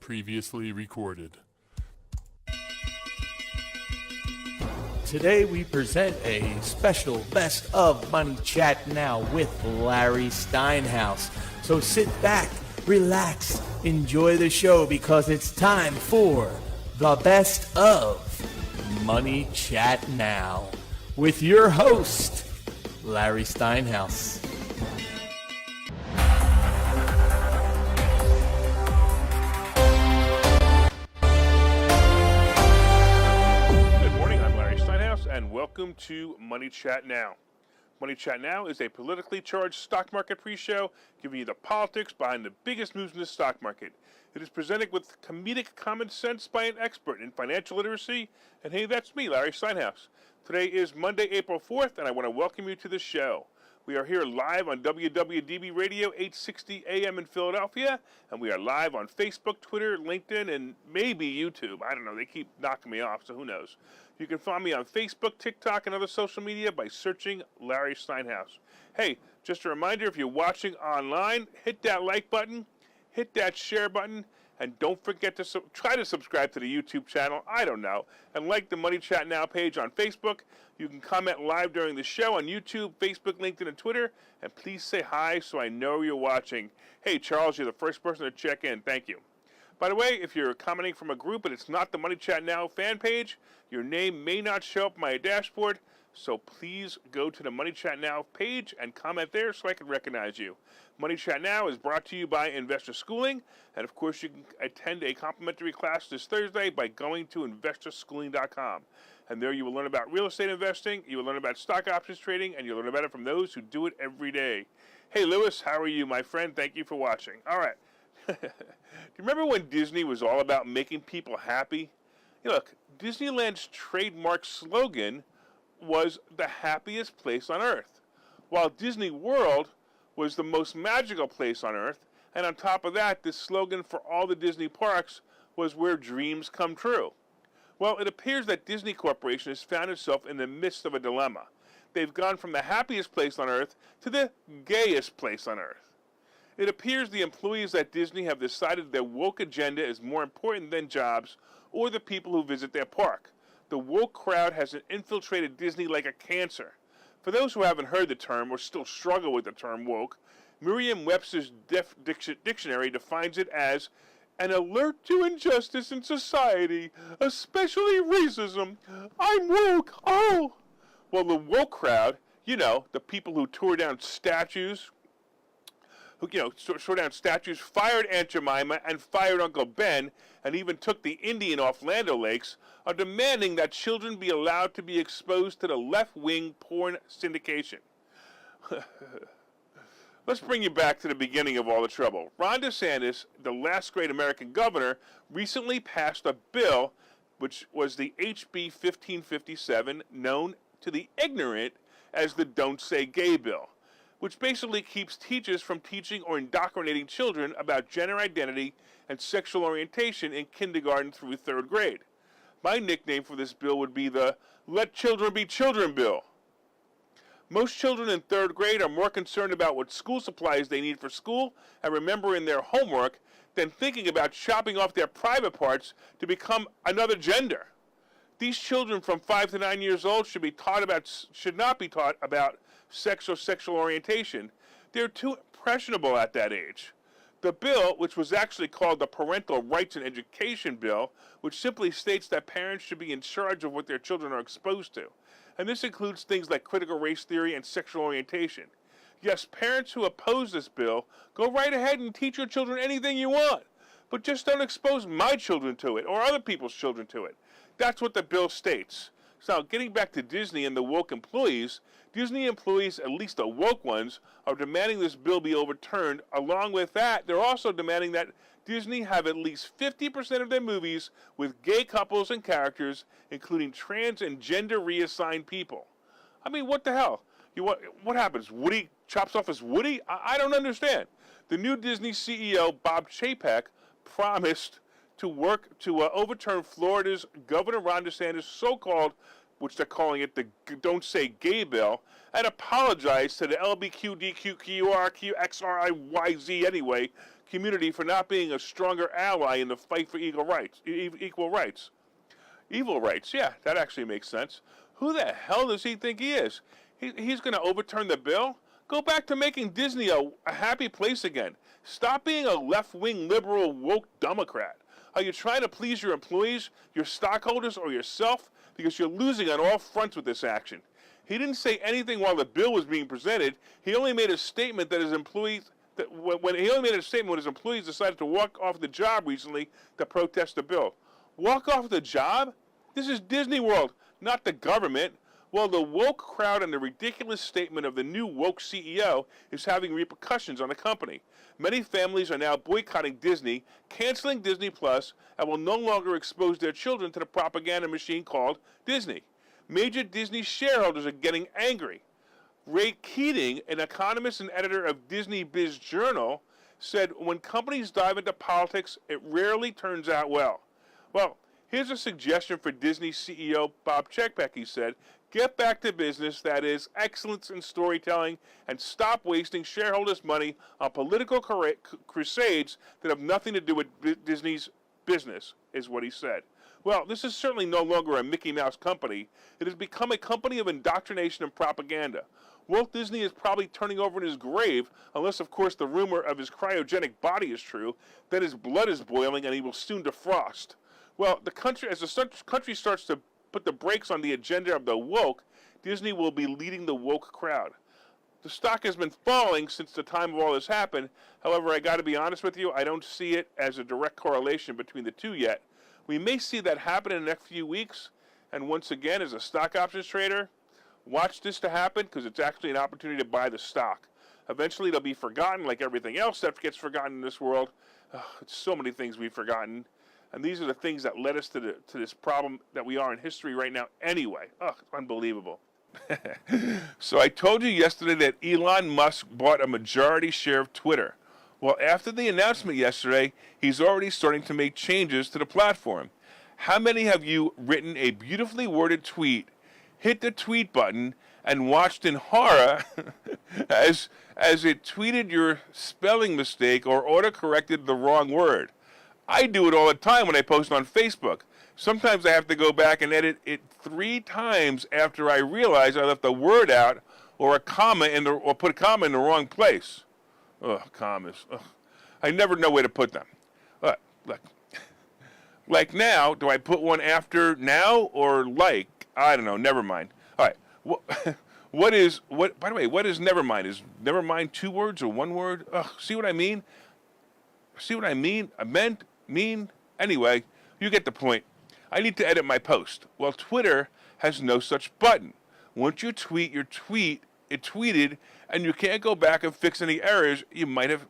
Previously recorded. Today we present a special Best of Money Chat Now with Larry Steinhaus. So sit back, relax, enjoy the show because it's time for the Best of Money Chat Now with your host, Larry Steinhaus. And welcome to Money Chat Now. Money Chat Now is a politically charged stock market pre-show giving you the politics behind the biggest moves in the stock market. It is presented with comedic common sense by an expert in financial literacy. And hey, that's me, Larry Steinhaus. Today is Monday, April 4th, and I want to welcome you to the show. We are here live on WWDB Radio, 860 AM in Philadelphia, and we are live on Facebook, Twitter, LinkedIn, and maybe YouTube. I don't know. They keep knocking me off, so who knows. You can find me on Facebook, TikTok, and other social media by searching Larry Steinhaus. Hey, just a reminder, if you're watching online, hit that like button, hit that share button, and don't forget to try to subscribe to the YouTube channel, I don't know, and like the Money Chat Now page on Facebook. You can comment live during the show on YouTube, Facebook, LinkedIn, and Twitter, and please say hi so I know you're watching. Hey, Charles, you're the first person to check in. Thank you. By the way, if you're commenting from a group and it's not the Money Chat Now fan page, your name may not show up on my dashboard, so please go to the Money Chat Now page and comment there so I can recognize you. Money Chat Now is brought to you by Investor Schooling, and of course you can attend a complimentary class this Thursday by going to investorschooling.com. And there you will learn about real estate investing, you will learn about stock options trading, and you'll learn about it from those who do it every day. Hey, Lewis, how are you, my friend? Thank you for watching. All right. Do you remember when Disney was all about making people happy? Look, Disneyland's trademark slogan was the happiest place on earth, while Disney World was the most magical place on earth, and on top of that, the slogan for all the Disney parks was where dreams come true. Well, it appears that Disney Corporation has found itself in the midst of a dilemma. They've gone from the happiest place on earth to the gayest place on earth. It appears the employees at Disney have decided their woke agenda is more important than jobs or the people who visit their park. The woke crowd has infiltrated Disney like a cancer. For those who haven't heard the term or still struggle with the term woke, Merriam-Webster's dictionary defines it as an alert to injustice in society, especially racism. I'm woke, oh! Well, the woke crowd, the people who tore down statues, fired Aunt Jemima and fired Uncle Ben, and even took the Indian off Land O'Lakes, are demanding that children be allowed to be exposed to the left-wing porn syndication. Let's bring you back to the beginning of all the trouble. Ron DeSantis, the last great American governor, recently passed a bill, which was the HB 1557, known to the ignorant as the Don't Say Gay bill, which basically keeps teachers from teaching or indoctrinating children about gender identity and sexual orientation in kindergarten through third grade. My nickname for this bill would be the Let Children Be Children bill. Most children in third grade are more concerned about what school supplies they need for school and remembering their homework than thinking about chopping off their private parts to become another gender. These children from 5 to 9 years old should not be taught about sex or sexual orientation. They're too impressionable at that age. The bill, which was actually called the Parental Rights and Education Bill, which simply states that parents should be in charge of what their children are exposed to. And this includes things like critical race theory and sexual orientation. Yes, parents who oppose this bill, go right ahead and teach your children anything you want, but just don't expose my children to it or other people's children to it. That's what the bill states. So getting back to Disney and the woke employees, Disney employees, at least the woke ones, are demanding this bill be overturned. Along with that, they're also demanding that Disney have at least 50% of their movies with gay couples and characters, including trans and gender reassigned people. I mean, what the hell? What happens? Woody chops off his Woody? I don't understand. The new Disney CEO, Bob Chapek, promised to work to overturn Florida's Governor Ron DeSantis' so-called which they're calling it the Don't Say Gay Bill, and apologize to the LBQDQQRQXRIYZ anyway community for not being a stronger ally in the fight for equal rights. Evil rights, yeah, that actually makes sense. Who the hell does he think he is? He's going to overturn the bill? Go back to making Disney a happy place again. Stop being a left-wing liberal woke Democrat. Are you trying to please your employees, your stockholders, or yourself? Because you're losing on all fronts with this action. He didn't say anything while the bill was being presented. He only made a statement that his employees when his employees decided to walk off the job recently to protest the bill. Walk off the job? This is Disney World, not the government. Well, the woke crowd and the ridiculous statement of the new woke CEO is having repercussions on the company. Many families are now boycotting Disney, canceling Disney Plus, and will no longer expose their children to the propaganda machine called Disney. Major Disney shareholders are getting angry. Ray Keating, an economist and editor of Disney Biz Journal, said when companies dive into politics, it rarely turns out well. Well, here's a suggestion for Disney CEO Bob Chapek, he said. Get back to business, that is, excellence in storytelling, and stop wasting shareholders' money on political crusades that have nothing to do with Disney's business, is what he said. Well, this is certainly no longer a Mickey Mouse company. It has become a company of indoctrination and propaganda. Walt Disney is probably turning over in his grave, unless, of course, the rumor of his cryogenic body is true. Then his blood is boiling and he will soon defrost. Well, as the country starts to put the brakes on the agenda of the woke, Disney will be leading the woke crowd. The stock has been falling since the time of all this happened. However, I got to be honest with you, I don't see it as a direct correlation between the two yet. We may see that happen in the next few weeks. And once again, as a stock options trader, watch this to happen because it's actually an opportunity to buy the stock. Eventually, it'll be forgotten like everything else that gets forgotten in this world. It's so many things we've forgotten. And these are the things that led us to this problem that we are in history right now anyway. It's unbelievable. So I told you yesterday that Elon Musk bought a majority share of Twitter. Well, after the announcement yesterday, he's already starting to make changes to the platform. How many have you written a beautifully worded tweet, hit the tweet button, and watched in horror as it tweeted your spelling mistake or autocorrected the wrong word? I do it all the time when I post on Facebook. Sometimes I have to go back and edit it 3 times after I realize I left a word out or a comma or put a comma in the wrong place. Commas. I never know where to put them. Look. Like now, do I put one after now or like? I don't know. Never mind. All right. By the way, what is never mind? Is never mind 2 words or 1 word? See what I mean? Anyway, you get the point. I need to edit my post. Well, Twitter has no such button. Once you tweet your tweet, it tweeted, and you can't go back and fix any errors you might have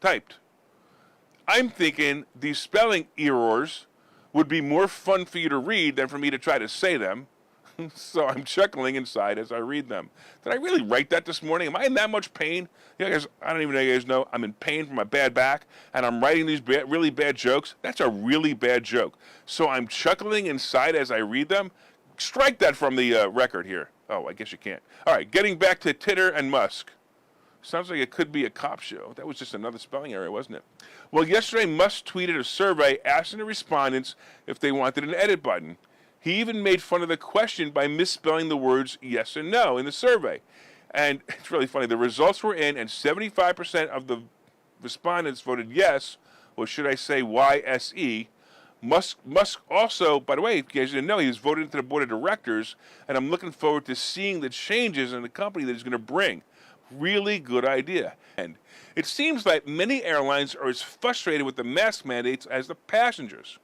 typed. I'm thinking these spelling errors would be more fun for you to read than for me to try to say them. So I'm chuckling inside as I read them. Did I really write that this morning? Am I in that much pain? You guys, I don't even know you guys know. I'm in pain from my bad back, and I'm writing these really bad jokes. That's a really bad joke. So I'm chuckling inside as I read them. Strike that from the record here. Oh, I guess you can't. All right, getting back to Titter and Musk. Sounds like it could be a cop show. That was just another spelling error, wasn't it? Well, yesterday Musk tweeted a survey asking the respondents if they wanted an edit button. He even made fun of the question by misspelling the words yes and no in the survey. And it's really funny. The results were in, and 75% of the respondents voted yes, or should I say YSE. Musk also, by the way, if you guys didn't know, he was voted into the board of directors, and I'm looking forward to seeing the changes in the company that he's going to bring. Really good idea. And it seems like many airlines are as frustrated with the mask mandates as the passengers.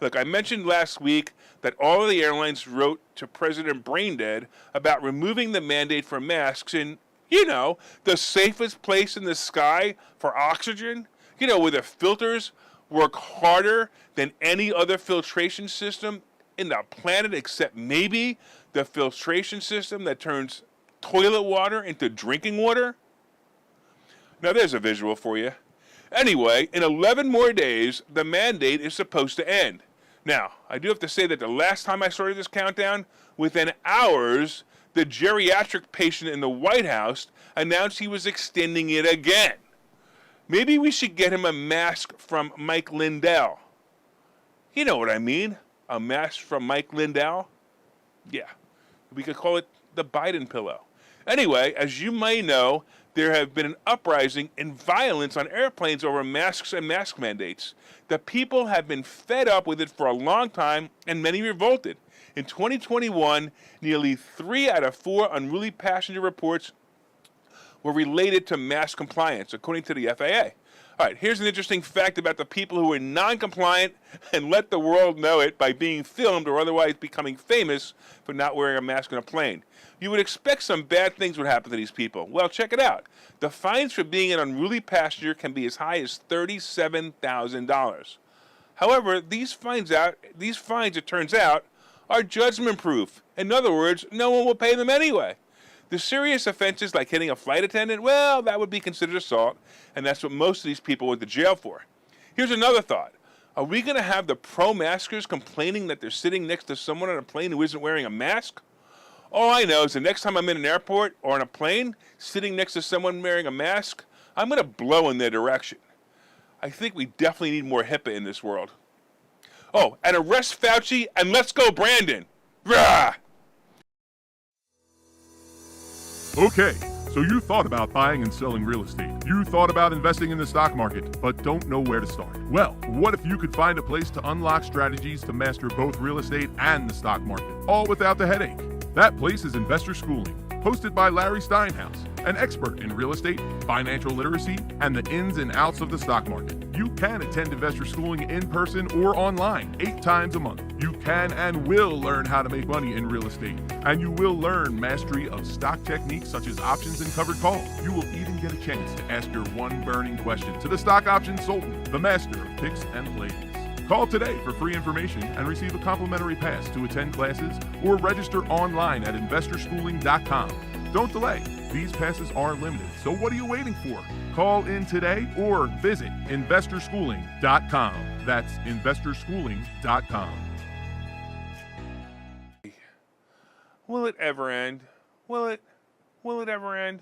Look, I mentioned last week that all of the airlines wrote to President Braindead about removing the mandate for masks in, the safest place in the sky for oxygen, where the filters work harder than any other filtration system in the planet except maybe the filtration system that turns toilet water into drinking water. Now there's a visual for you. Anyway, in 11 more days, the mandate is supposed to end. Now, I do have to say that the last time I started this countdown, within hours, the geriatric patient in the White House announced he was extending it again. Maybe we should get him a mask from Mike Lindell. You know what I mean? A mask from Mike Lindell? Yeah. We could call it the Biden pillow. Anyway, as you may know, there have been an uprising in violence on airplanes over masks and mask mandates. The people have been fed up with it for a long time, and many revolted. In 2021, nearly 3 out of 4 unruly passenger reports were related to mask compliance, according to the FAA. All right, here's an interesting fact about the people who were non-compliant and let the world know it by being filmed or otherwise becoming famous for not wearing a mask on a plane. You would expect some bad things would happen to these people. Well, check it out. The fines for being an unruly passenger can be as high as $37,000. However, these fines, it turns out, are judgment-proof. In other words, no one will pay them anyway. The serious offenses like hitting a flight attendant, well, that would be considered assault, and that's what most of these people went to jail for. Here's another thought. Are we going to have the pro-maskers complaining that they're sitting next to someone on a plane who isn't wearing a mask? All I know is the next time I'm in an airport or on a plane, sitting next to someone wearing a mask, I'm going to blow in their direction. I think we definitely need more HIPAA in this world. Oh, and arrest Fauci and let's go Brandon. Rah! Okay, so you thought about buying and selling real estate. You thought about investing in the stock market, but don't know where to start. Well, what if you could find a place to unlock strategies to master both real estate and the stock market, all without the headache? That place is Investor Schooling, hosted by Larry Steinhaus, an expert in real estate, financial literacy, and the ins and outs of the stock market. You can attend Investor Schooling in person or online 8 times a month. You can and will learn how to make money in real estate, and you will learn mastery of stock techniques such as options and covered calls. You will even get a chance to ask your one burning question to the stock option sultan, the master of picks and plays. Call today for free information and receive a complimentary pass to attend classes or register online at investorschooling.com. Don't delay. These passes are limited, so what are you waiting for? Call in today or visit investorschooling.com. That's investorschooling.com. Will it ever end? Will it ever end?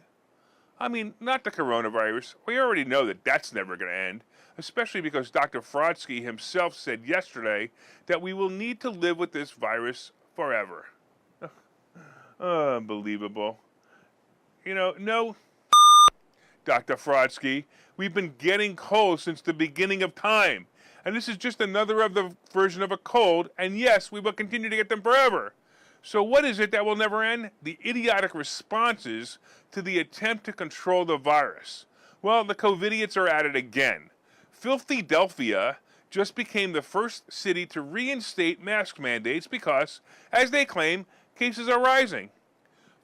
I mean, not the coronavirus. We already know that that's never going to end, especially because Dr. Frodsky himself said yesterday that we will need to live with this virus forever. Unbelievable. You know, no, Dr. Frodsky, we've been getting colds since the beginning of time. And this is just another of the version of a cold, and yes, we will continue to get them forever. So what is it that will never end? The idiotic responses to the attempt to control the virus. Well, the COVIDiots are at it again. Philadelphia just became the first city to reinstate mask mandates because, as they claim, cases are rising.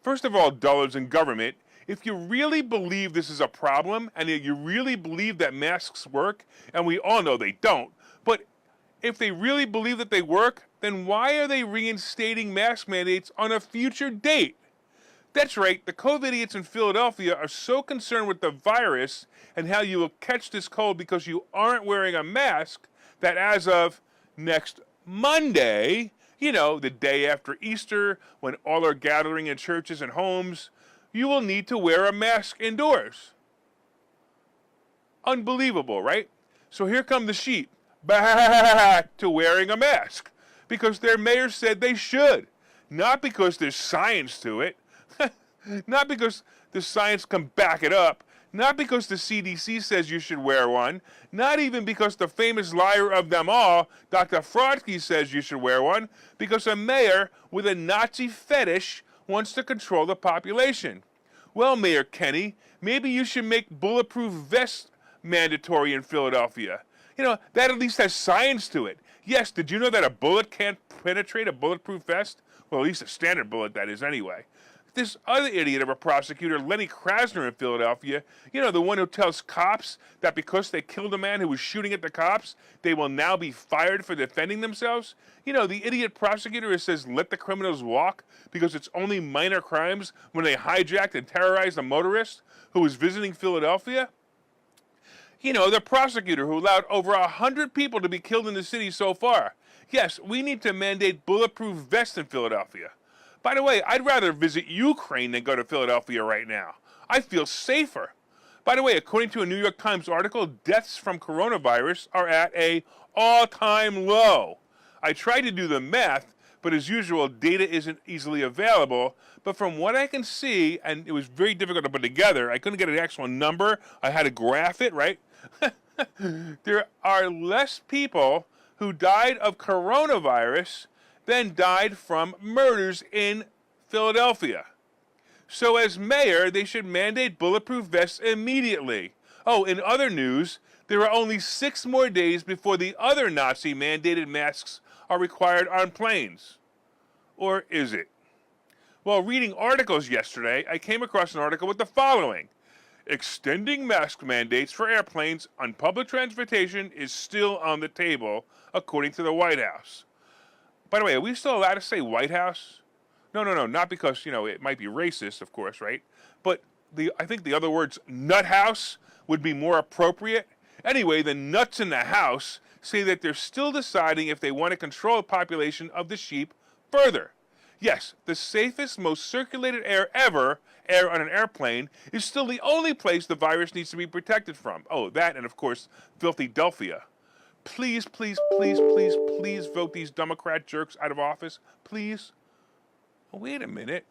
First of all, dullards in government, if you really believe this is a problem and you really believe that masks work, and we all know they don't, but if they really believe that they work, then why are they reinstating mask mandates on a future date? That's right, the COVIDiots in Philadelphia are so concerned with the virus and how you will catch this cold because you aren't wearing a mask that as of next Monday, you know, the day after Easter, when all are gathering in churches and homes, you will need to wear a mask indoors. Unbelievable, right? So here come the sheep back to wearing a mask because their mayor said they should, not because there's science to it, not because the science can back it up, not because the CDC says you should wear one, not even because the famous liar of them all, Dr. Frodsky, says you should wear one, because a mayor with a Nazi fetish wants to control the population. Well, Mayor Kenny, maybe you should make bulletproof vests mandatory in Philadelphia. You know, that at least has science to it. Yes, did you know that a bullet can't penetrate a bulletproof vest? Well, at least a standard bullet, that is, anyway. This other idiot of a prosecutor, Lenny Krasner in Philadelphia, you know, the one who tells cops that because they killed a man who was shooting at the cops, they will now be fired for defending themselves. You know, the idiot prosecutor who says let the criminals walk because it's only minor crimes when they hijacked and terrorized a motorist who was visiting Philadelphia. You know, the prosecutor who allowed over 100 people to be killed in the city so far. Yes, we need to mandate bulletproof vests in Philadelphia. By the way, I'd rather visit Ukraine than go to Philadelphia right now. I feel safer. By the way, according to a New York Times article, deaths from coronavirus are at a all-time low. I tried to do the math, but as usual, data isn't easily available. But from what I can see, and it was very difficult to put together, I couldn't get an actual number. I had to graph it, right? There are less people who died of coronavirus than died from murders in Philadelphia. So as mayor, they should mandate bulletproof vests immediately. Oh, in other news, there are only 6 more days before the other Nazi-mandated masks are required on planes. Or is it? While reading articles yesterday, I came across an article with the following. Extending mask mandates for airplanes on public transportation is still on the table, according to the White House. By the way, are we still allowed to say White House? No, not because, it might be racist, of course, right? But I think the other words, nut house, would be more appropriate. Anyway, the nuts in the house say that they're still deciding if they want to control the population of the sheep further. Yes, the safest, most circulated air ever, air on an airplane, is still the only place the virus needs to be protected from. Oh, that and, of course, Philadelphia. Please, please, please, please, please vote these Democrat jerks out of office. Please. Oh, wait a minute.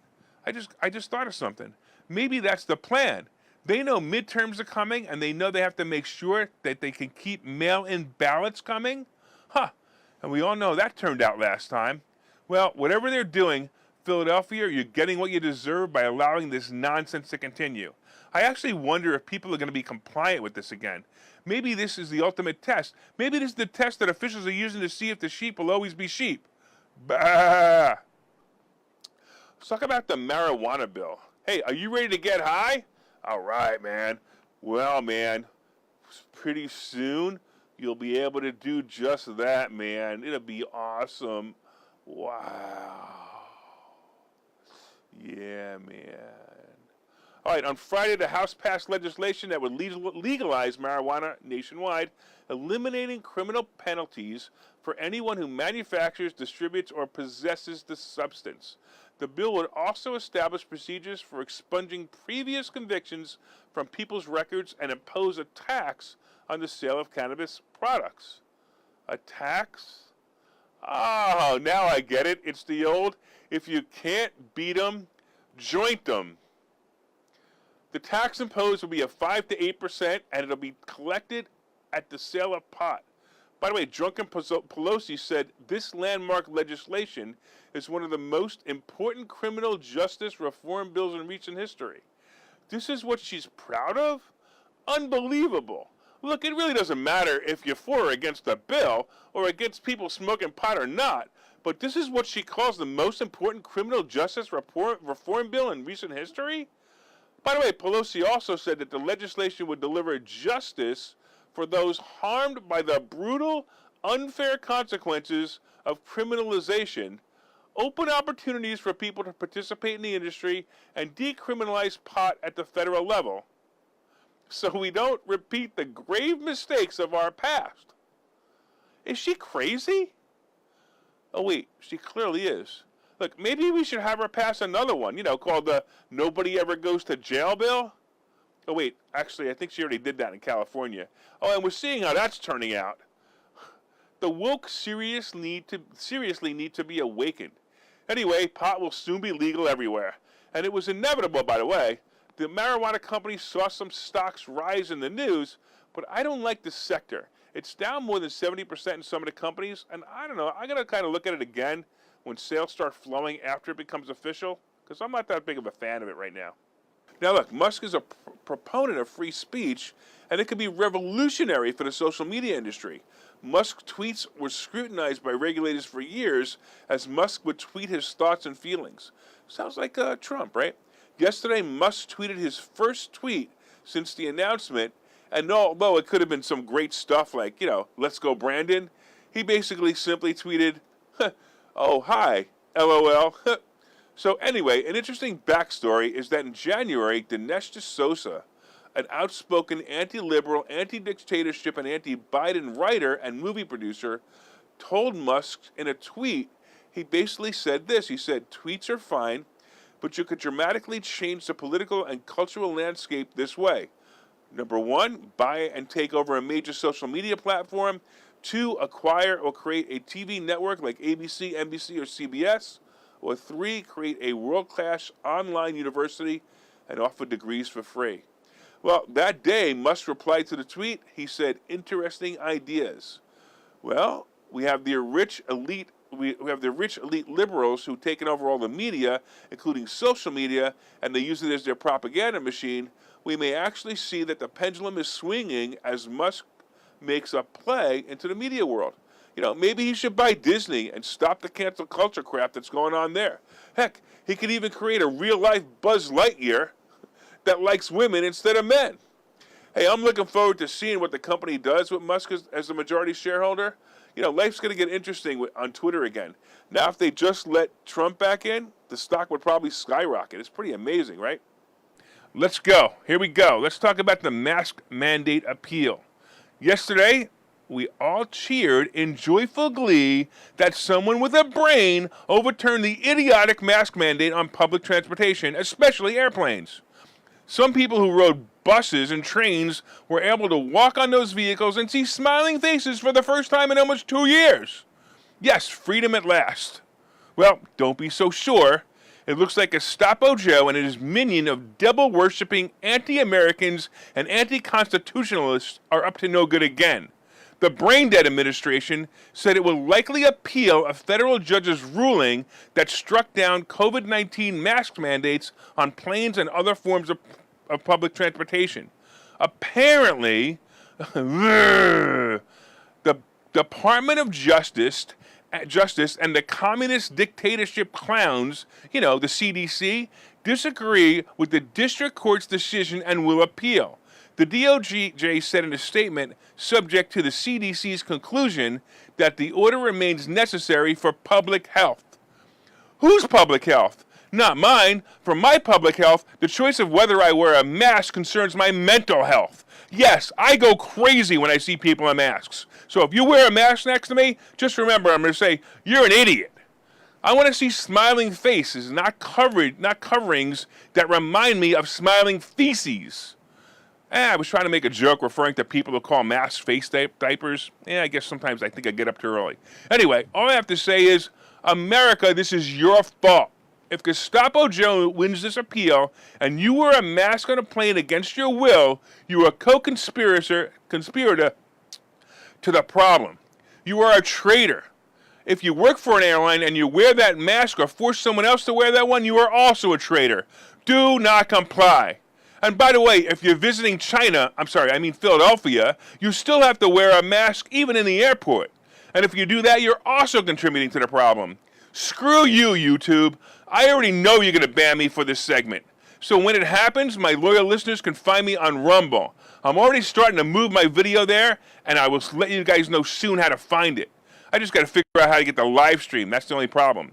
I just thought of something. Maybe that's the plan. They know midterms are coming, and they know they have to make sure that they can keep mail-in ballots coming. And we all know that turned out last time. Well, whatever they're doing, Philadelphia, you're getting what you deserve by allowing this nonsense to continue. I actually wonder if people are going to be compliant with this again. Maybe this is the ultimate test. Maybe this is the test that officials are using to see if the sheep will always be sheep. Bah! Let's talk about the marijuana bill. Hey, are you ready to get high? All right, man. Well, man, pretty soon you'll be able to do just that, man. It'll be awesome. Wow. Yeah, man. All right, on Friday, the House passed legislation that would legalize marijuana nationwide, eliminating criminal penalties for anyone who manufactures, distributes, or possesses the substance. The bill would also establish procedures for expunging previous convictions from people's records and impose a tax on the sale of cannabis products. A tax? Oh, now I get it. It's the old, if you can't beat 'em, joint 'em. The tax imposed will be a 5 to 8%, and it'll be collected at the sale of pot. By the way, Drunken Pelosi said this landmark legislation is one of the most important criminal justice reform bills in recent history. This is what she's proud of? Unbelievable. Look, it really doesn't matter if you're for or against the bill or against people smoking pot or not, but this is what she calls the most important criminal justice reform bill in recent history? By the way, Pelosi also said that the legislation would deliver justice for those harmed by the brutal, unfair consequences of criminalization, open opportunities for people to participate in the industry, and decriminalize pot at the federal level, so we don't repeat the grave mistakes of our past. Is she crazy? Oh wait, she clearly is. Look, maybe we should have her pass another one, called the Nobody Ever Goes to Jail bill. Oh wait, actually, I think she already did that in California. Oh, and we're seeing how that's turning out. The woke seriously need to be awakened. Anyway, pot will soon be legal everywhere. And it was inevitable, by the way. The marijuana companies saw some stocks rise in the news, but I don't like this sector. It's down more than 70% in some of the companies, and I don't know, I'm going to kind of look at it again when sales start flowing after it becomes official, because I'm not that big of a fan of it right now. Now look, Musk is a proponent of free speech, and it could be revolutionary for the social media industry. Musk tweets were scrutinized by regulators for years, as Musk would tweet his thoughts and feelings. Sounds like Trump, right? Yesterday, Musk tweeted his first tweet since the announcement, and although it could have been some great stuff like, let's go Brandon, he basically simply tweeted, oh, hi, LOL. So anyway, an interesting backstory is that in January, DeSosa, an outspoken anti-liberal, anti-dictatorship, and anti-Biden writer and movie producer, told Musk in a tweet, he basically said this. He said, tweets are fine, but you could dramatically change the political and cultural landscape this way. Number one, buy and take over a major social media platform. 2, acquire or create a TV network like ABC, NBC, or CBS. Or 3, create a world-class online university and offer degrees for free. Well, that day, Musk replied to the tweet. He said, interesting ideas. Well, we have the rich elite liberals who've taken over all the media, including social media, and they use it as their propaganda machine. We may actually see that the pendulum is swinging as Musk makes a play into the media world. Maybe he should buy Disney and stop the cancel culture crap that's going on there. Heck, he could even create a real-life Buzz Lightyear that likes women instead of men. Hey, I'm looking forward to seeing what the company does with Musk as the majority shareholder. Life's going to get interesting on Twitter again. Now, if they just let Trump back in, the stock would probably skyrocket. It's pretty amazing, right? Let's go. Here we go. Let's talk about the mask mandate appeal. Yesterday, we all cheered in joyful glee that someone with a brain overturned the idiotic mask mandate on public transportation, especially airplanes. Some people who rode buses and trains were able to walk on those vehicles and see smiling faces for the first time in almost 2 years. Yes, freedom at last. Well, don't be so sure. It looks like Gestapo Joe and his minion of devil-worshipping anti-Americans and anti-constitutionalists are up to no good again. The brain-dead administration said it will likely appeal a federal judge's ruling that struck down COVID-19 mask mandates on planes and other forms of public transportation. Apparently, the Department of Justice and the communist dictatorship clowns, the CDC, disagree with the district court's decision and will appeal. The DOJ said in a statement, subject to the CDC's conclusion, that the order remains necessary for public health. Whose public health? Not mine. For my public health, the choice of whether I wear a mask concerns my mental health. Yes, I go crazy when I see people in masks. So if you wear a mask next to me, just remember I'm going to say, you're an idiot. I want to see smiling faces, not coverings that remind me of smiling feces. I was trying to make a joke referring to people who call masks face diapers. I guess sometimes I think I get up too early. Anyway, all I have to say is, America, this is your fault. If Gestapo Joe wins this appeal and you wear a mask on a plane against your will, you are a conspirator to the problem. You are a traitor. If you work for an airline and you wear that mask or force someone else to wear that one, you are also a traitor. Do not comply. And by the way, if you're visiting Philadelphia, you still have to wear a mask even in the airport. And if you do that, you're also contributing to the problem. Screw you, YouTube. I already know you're going to ban me for this segment. So when it happens, my loyal listeners can find me on Rumble. I'm already starting to move my video there, and I will let you guys know soon how to find it. I just got to figure out how to get the live stream. That's the only problem.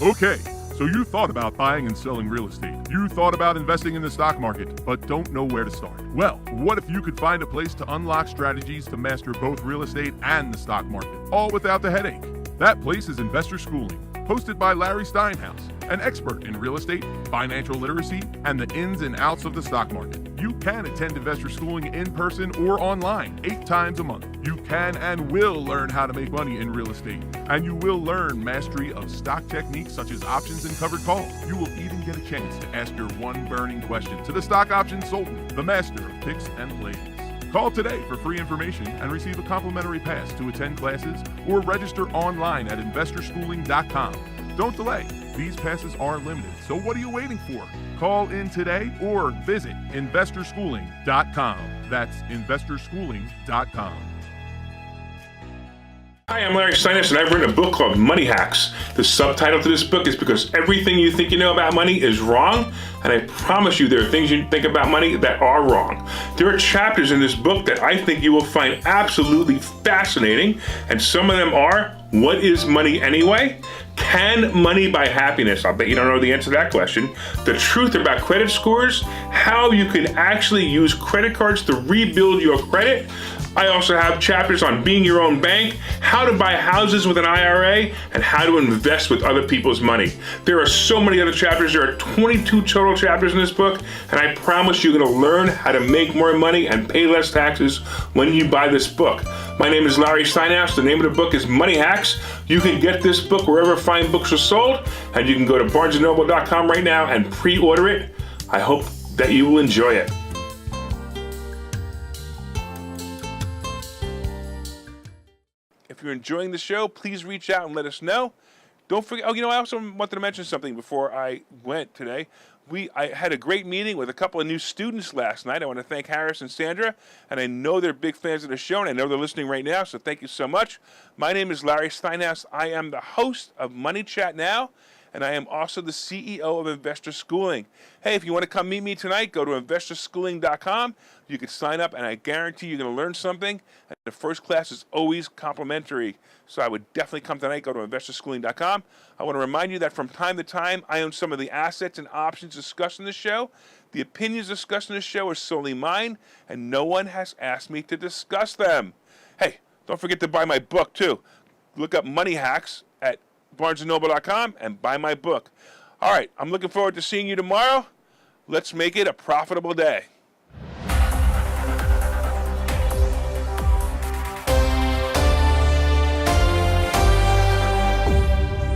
Okay, so you thought about buying and selling real estate. You thought about investing in the stock market, but don't know where to start. Well, what if you could find a place to unlock strategies to master both real estate and the stock market, all without the headache? That place is Investor Schooling, hosted by Larry Steinhaus, an expert in real estate, financial literacy, and the ins and outs of the stock market. You can attend Investor Schooling in person or online 8 times a month. You can and will learn how to make money in real estate, and you will learn mastery of stock techniques such as options and covered calls. You will even get a chance to ask your one burning question to the stock option sultan, the master of picks and plays. Call today for free information and receive a complimentary pass to attend classes or register online at investorschooling.com. Don't delay. These passes are limited, so what are you waiting for? Call in today or visit investorschooling.com. That's investorschooling.com. Hi, I'm Larry Steinhaus, and I've written a book called Money Hacks. The subtitle to this book is Because Everything You Think You Know About Money is Wrong, and I promise you there are things you think about money that are wrong. There are chapters in this book that I think you will find absolutely fascinating, and some of them are, what is money anyway? Can money buy happiness? I'll bet you don't know the answer to that question. The truth about credit scores, how you can actually use credit cards to rebuild your credit. I also have chapters on being your own bank, how to buy houses with an IRA, and how to invest with other people's money. There are so many other chapters. There are 22 total chapters in this book, and I promise you're going to learn how to make more money and pay less taxes when you buy this book. My name is Larry Steinhaus. The name of the book is Money Hacks. You can get this book wherever fine books are sold, and you can go to barnesandnoble.com right now and pre-order it. I hope that you will enjoy it. If you're enjoying the show, please reach out and let us know. Don't forget, I also wanted to mention something before I went today. I had a great meeting with a couple of new students last night. I want to thank Harris and Sandra, and I know they're big fans of the show, and I know they're listening right now, so thank you so much. My name is Larry Steinhaus. I am the host of Money Chat Now, and I am also the CEO of Investor Schooling. Hey, if you want to come meet me tonight, go to investorschooling.com. You can sign up, and I guarantee you're going to learn something. And the first class is always complimentary. So I would definitely come tonight. Go to investorschooling.com. I want to remind you that from time to time, I own some of the assets and options discussed in the show. The opinions discussed in the show are solely mine, and no one has asked me to discuss them. Hey, don't forget to buy my book, too. Look up Money Hacks at barnesandnoble.com and buy my book. All right, I'm looking forward to seeing you tomorrow. Let's make it a profitable day.